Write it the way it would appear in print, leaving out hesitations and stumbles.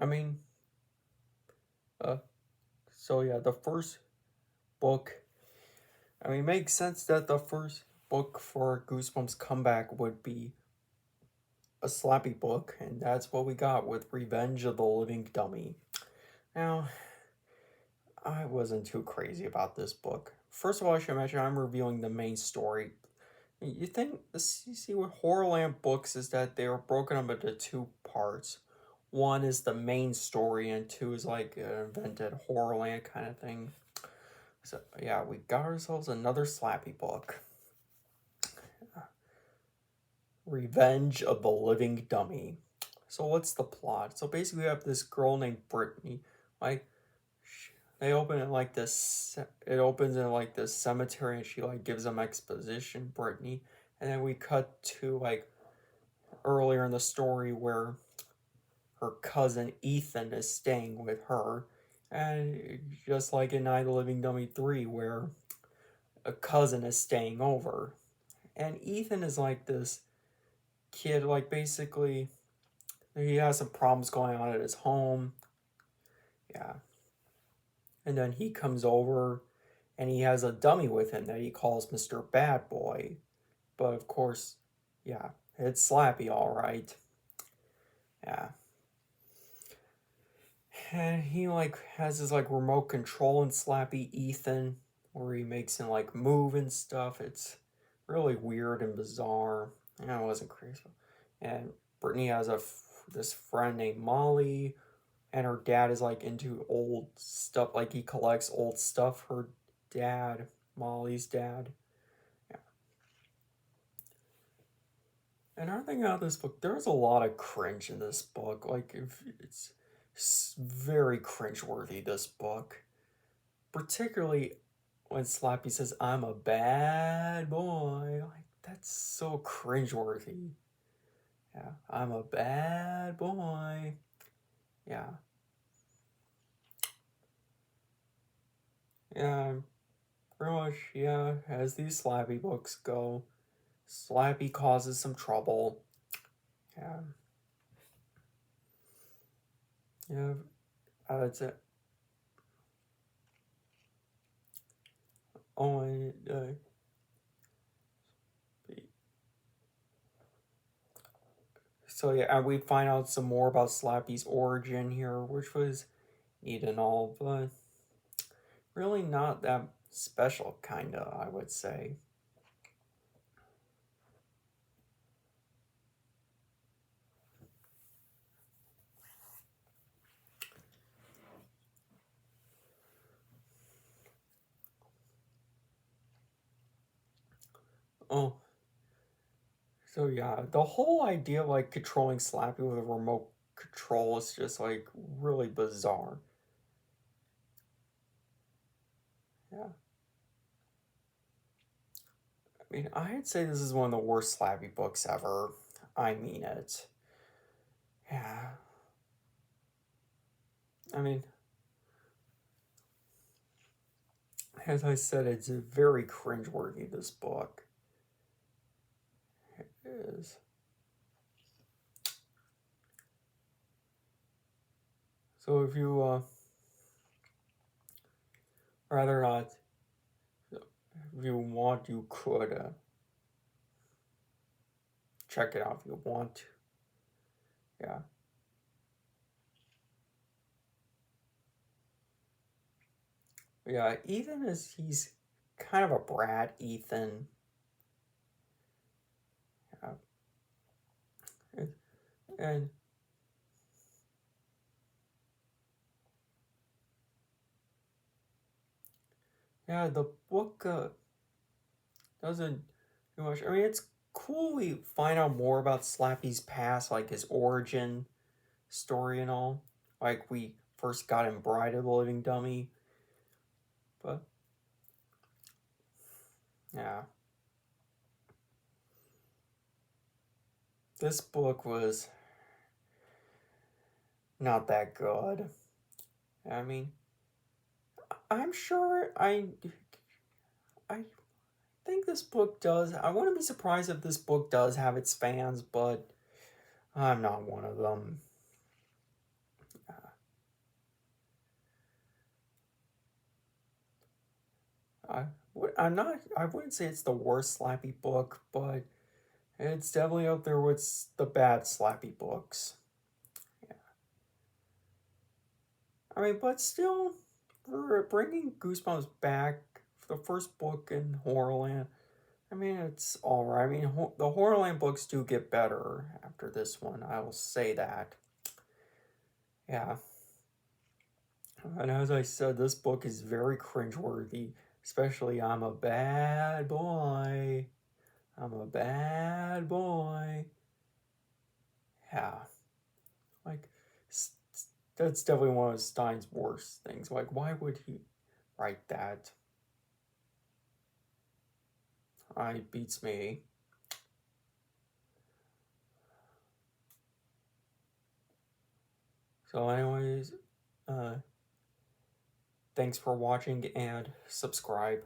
I mean, uh, so yeah, the first book, I mean, it makes sense that the first book for Goosebumps comeback would be a slappy book, and that's what we got with Revenge of the Living Dummy. Now, I wasn't too crazy about this book. First of all, I should mention I'm reviewing the main story. You think the CC with HorrorLand books is that they are broken up into two parts. One is the main story, and two is like an invented HorrorLand kind of thing. So yeah, we got ourselves another slappy book. Revenge of the Living Dummy. So what's the plot? So basically, we have this girl named Brittany. Like, they open in like this. It opens in like this cemetery, and she like gives them exposition, Brittany. And then we cut to like earlier in the story where her cousin Ethan is staying with her, and just like in Night of the Living Dummy 3, where a cousin is staying over, and Ethan is like this kid, like basically he has some problems going on at his home. Yeah. And then he comes over and he has a dummy with him that he calls Mr. Bad Boy. But of course, yeah, it's Slappy, all right. Yeah. And he like has his like remote control in Slappy Ethan where he makes him like move and stuff. It's really weird and bizarre. And I wasn't crazy. And Brittany has this friend named Molly, and her dad is like into old stuff, like he collects old stuff. Her dad, Molly's dad. Yeah. And another thing about this book, there's a lot of cringe in this book. Like, if it's very cringeworthy, this book. Particularly when Slappy says, "I'm a bad boy." Like, that's so cringeworthy. Yeah, I'm a bad boy. Yeah. Yeah, pretty much, yeah, as these Slappy books go, Slappy causes some trouble. Yeah. Yeah, that's it. Oh, and, so yeah, and we find out some more about Slappy's origin here, which was neat and all, but really not that special, kinda, I would say. Oh, so yeah, the whole idea of like controlling Slappy with a remote control is just like really bizarre. Yeah. I mean, I'd say this is one of the worst Slappy books ever. I mean it. Yeah. I mean, as I said, it's very cringeworthy, this book. It is. So if you, rather not, if you want, you could, check it out if you want to. Yeah. Yeah, he's kind of a brat, Ethan. Yeah. And yeah, the book, doesn't do much. I mean, it's cool we find out more about Slappy's past, like his origin story and all. Like, we first got in Bride of the Living Dummy. But, yeah. This book was not that good. I mean, I'm sure I think this book does. I wouldn't be surprised if this book does have its fans, but I'm not one of them. I wouldn't say it's the worst Slappy book, but it's definitely up there with the bad Slappy books. Yeah. I mean, but still, for bringing Goosebumps back for the first book in Horrorland, I mean, it's alright. I mean, the Horrorland books do get better after this one, I will say that. Yeah. And as I said, this book is very cringeworthy, especially I'm a bad boy. I'm a bad boy. Yeah. Like, that's definitely one of Stein's worst things. Like, why would he write that? It beats me. So, anyways, thanks for watching and subscribe.